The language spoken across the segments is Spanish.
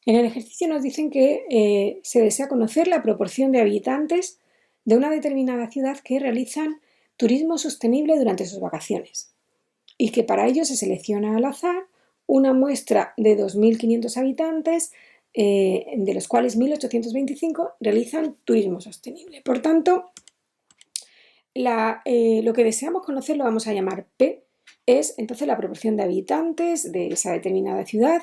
En el ejercicio nos dicen que se desea conocer la proporción de habitantes de una determinada ciudad que realizan turismo sostenible durante sus vacaciones y que para ello se selecciona al azar una muestra de 2.500 habitantes, de los cuales 1.825 realizan turismo sostenible. Por tanto, lo que deseamos conocer lo vamos a llamar P, es entonces la proporción de habitantes de esa determinada ciudad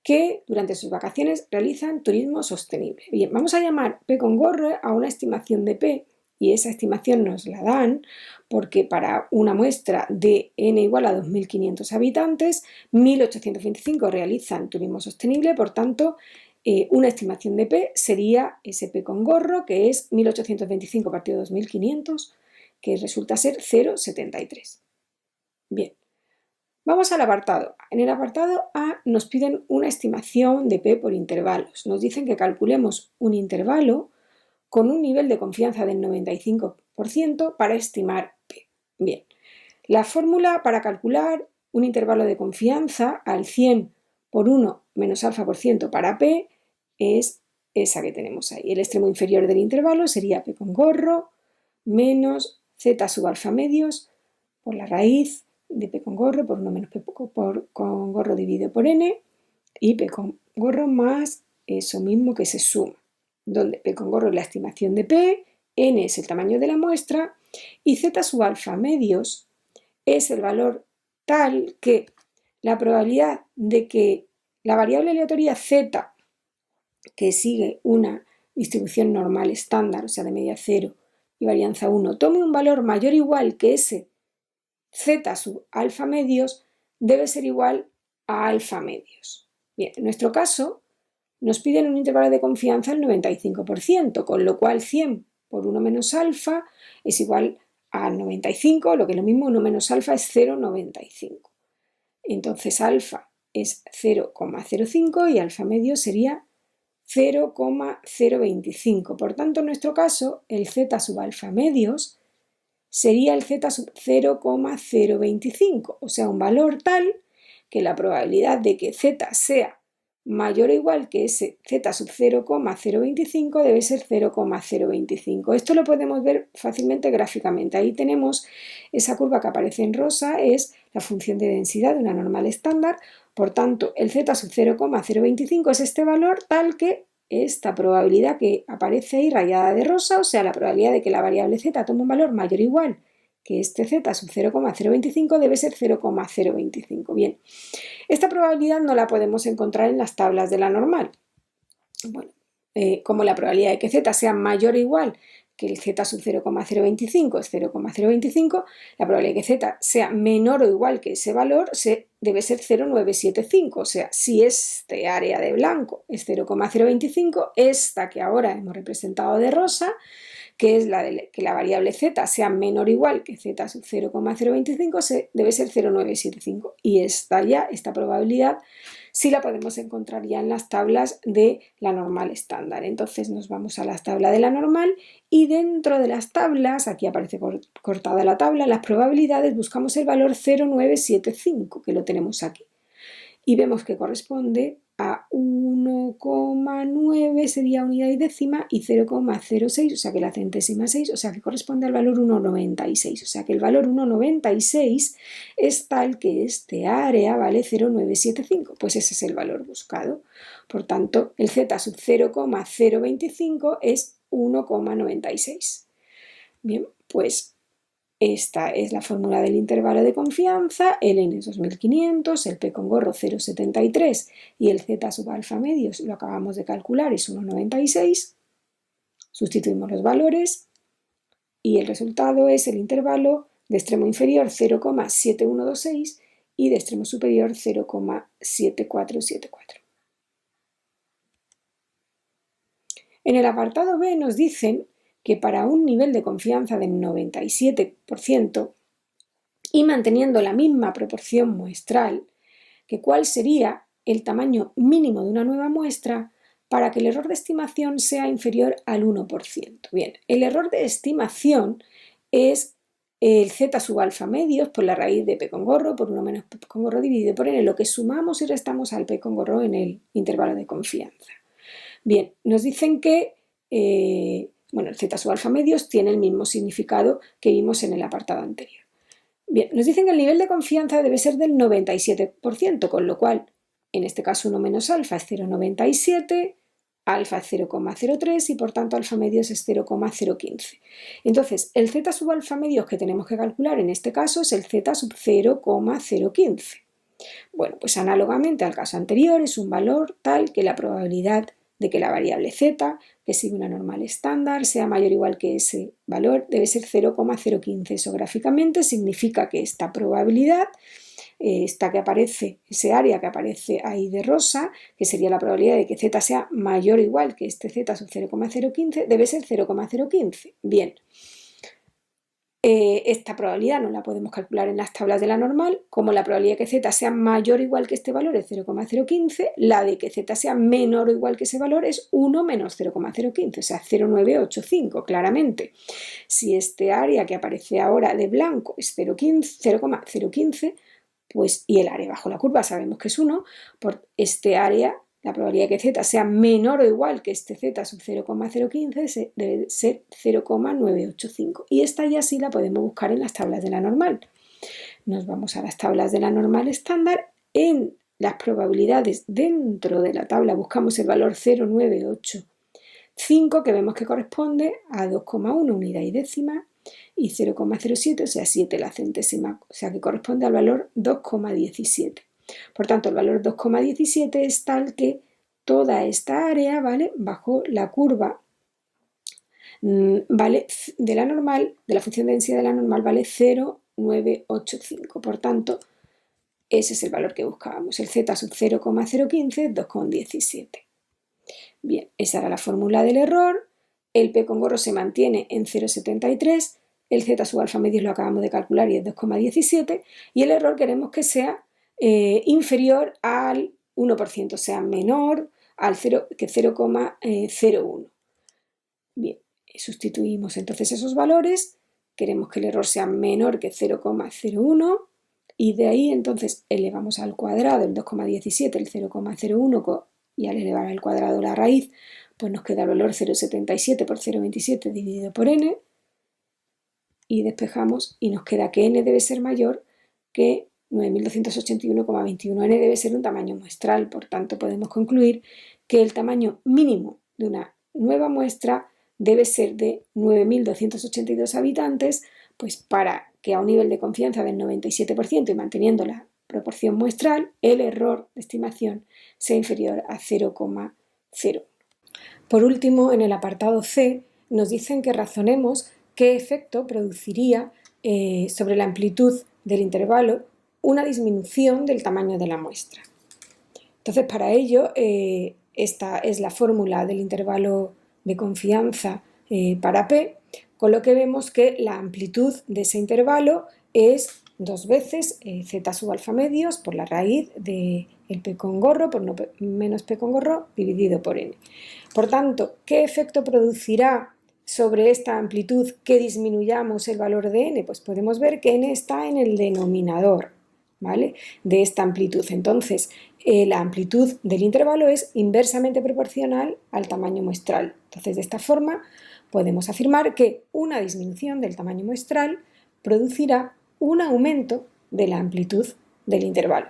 que durante sus vacaciones realizan turismo sostenible. Bien, vamos a llamar P con gorro a una estimación de P, y esa estimación nos la dan porque para una muestra de n igual a 2.500 habitantes, 1.825 realizan turismo sostenible, por tanto, una estimación de P sería ese P con gorro, que es 1.825 partido de 2.500, que resulta ser 0,73. Bien. Vamos al apartado. En el apartado A nos piden una estimación de P por intervalos. Nos dicen que calculemos un intervalo con un nivel de confianza del 95% para estimar P. Bien, la fórmula para calcular un intervalo de confianza al 100 por 1 menos alfa por ciento para P es esa que tenemos ahí. El extremo inferior del intervalo sería P con gorro menos Z sub alfa medios por la raíz de P con gorro por 1 menos P con gorro dividido por N, y P con gorro más eso mismo que se suma, donde P con gorro es la estimación de P, N es el tamaño de la muestra y Z sub alfa medios es el valor tal que la probabilidad de que la variable aleatoria Z, que sigue una distribución normal estándar, o sea de media 0 y varianza 1, tome un valor mayor o igual que ese Z sub alfa medios, debe ser igual a alfa medios. Bien, en nuestro caso nos piden un intervalo de confianza al 95%, con lo cual 100 por 1 menos alfa es igual a 95, lo que es lo mismo, 1 menos alfa es 0,95. Entonces alfa es 0,05 y alfa medio sería 0,025. Por tanto, en nuestro caso, el Z sub alfa medios sería el Z sub 0,025, o sea, un valor tal que la probabilidad de que Z sea mayor o igual que ese Z sub 0,025 debe ser 0,025. Esto lo podemos ver fácilmente gráficamente. Ahí tenemos esa curva que aparece en rosa, es la función de densidad de una normal estándar. Por tanto, el Z sub 0,025 es este valor tal que esta probabilidad que aparece ahí rayada de rosa, o sea, la probabilidad de que la variable z tome un valor mayor o igual que este z sub 0,025 debe ser 0,025. Bien, esta probabilidad no la podemos encontrar en las tablas de la normal. Bueno, como la probabilidad de que z sea mayor o igual que el z sub 0,025 es 0,025, la probabilidad de que z sea menor o igual que ese valor debe ser 0,975, o sea, si este área de blanco es 0,025, esta que ahora hemos representado de rosa, que es la de que la variable z sea menor o igual que z sub 0,025, debe ser 0,975, y esta probabilidad sí la podemos encontrar ya en las tablas de la normal estándar. Entonces nos vamos a la tabla de la normal y dentro de las tablas, aquí aparece cortada la tabla, las probabilidades, buscamos el valor 0,975, que lo tenemos aquí. Y vemos que corresponde a 1,9 sería unidad y décima y 0,06, o sea que la centésima 6, o sea que corresponde al valor 1,96, o sea que el valor 1,96 es tal que este área vale 0,975, pues ese es el valor buscado. Por tanto, el z sub 0,025 es 1,96. Bien, pues esta es la fórmula del intervalo de confianza, el n es 2500, el p con gorro 0,73 y el z sub alfa medios, lo acabamos de calcular, es 1,96. Sustituimos los valores y el resultado es el intervalo de extremo inferior 0,7126 y de extremo superior 0,7474. En el apartado B nos dicen que para un nivel de confianza del 97% y manteniendo la misma proporción muestral, que cuál sería el tamaño mínimo de una nueva muestra para que el error de estimación sea inferior al 1%. Bien, el error de estimación es el z sub alfa medios por la raíz de p con gorro por 1 menos p con gorro dividido por n, lo que sumamos y restamos al p con gorro en el intervalo de confianza. Bien, nos dicen que bueno, el z sub alfa medios tiene el mismo significado que vimos en el apartado anterior. Bien, nos dicen que el nivel de confianza debe ser del 97%, con lo cual, en este caso 1 menos alfa es 0,97, alfa es 0,03 y por tanto alfa medios es 0,015. Entonces, el z sub alfa medios que tenemos que calcular en este caso es el z sub 0,015. Bueno, pues análogamente al caso anterior es un valor tal que la probabilidad de que la variable z, que sigue una normal estándar, sea mayor o igual que ese valor, debe ser 0,015. Eso gráficamente significa que esta probabilidad, esta que aparece, ese área que aparece ahí de rosa, que sería la probabilidad de que z sea mayor o igual que este z sub 0,015, debe ser 0,015. Bien. Esta probabilidad no la podemos calcular en las tablas de la normal, como la probabilidad de que z sea mayor o igual que este valor es 0,015, la de que z sea menor o igual que ese valor es 1 menos 0,015, o sea, 0,985, claramente. Si este área que aparece ahora de blanco es 0,015, pues, y el área bajo la curva sabemos que es 1, por este área la probabilidad de que z sea menor o igual que este z sub 0,015 debe ser 0,985. Y esta ya sí la podemos buscar en las tablas de la normal. Nos vamos a las tablas de la normal estándar. En las probabilidades dentro de la tabla buscamos el valor 0,985, que vemos que corresponde a 2,1 unidad y décima, y 0,07, o sea, 7 la centésima, o sea que corresponde al valor 2,17. Por tanto, el valor 2,17 es tal que toda esta área, ¿vale?, bajo la curva, vale, de la normal, de la función de densidad de la normal, vale 0,985. Por tanto, ese es el valor que buscábamos. El z sub 0,015 es 2,17. Bien, esa era la fórmula del error. El p con gorro se mantiene en 0,73. El z sub alfa medios lo acabamos de calcular y es 2,17. Y el error queremos que sea inferior al 1%, o sea, menor al 0,01. Bien, sustituimos entonces esos valores, queremos que el error sea menor que 0,01 y de ahí entonces elevamos al cuadrado el 2,17, el 0,01 y al elevar al cuadrado la raíz, pues nos queda el valor 0,77 por 0,27 dividido por n y despejamos y nos queda que n debe ser mayor que 9.281,21. N debe ser un tamaño muestral, por tanto podemos concluir que el tamaño mínimo de una nueva muestra debe ser de 9.282 habitantes, pues para que a un nivel de confianza del 97% y manteniendo la proporción muestral, el error de estimación sea inferior a 0,01. Por último, en el apartado C nos dicen que razonemos qué efecto produciría sobre la amplitud del intervalo una disminución del tamaño de la muestra. Entonces, para ello, esta es la fórmula del intervalo de confianza para P, con lo que vemos que la amplitud de ese intervalo es 2 veces z sub alfa medios por la raíz del p con gorro por 1 menos p con gorro dividido por n. Por tanto, ¿qué efecto producirá sobre esta amplitud que disminuyamos el valor de n? Pues podemos ver que n está en el denominador, ¿vale?, de esta amplitud. Entonces, la amplitud del intervalo es inversamente proporcional al tamaño muestral. Entonces, de esta forma, podemos afirmar que una disminución del tamaño muestral producirá un aumento de la amplitud del intervalo.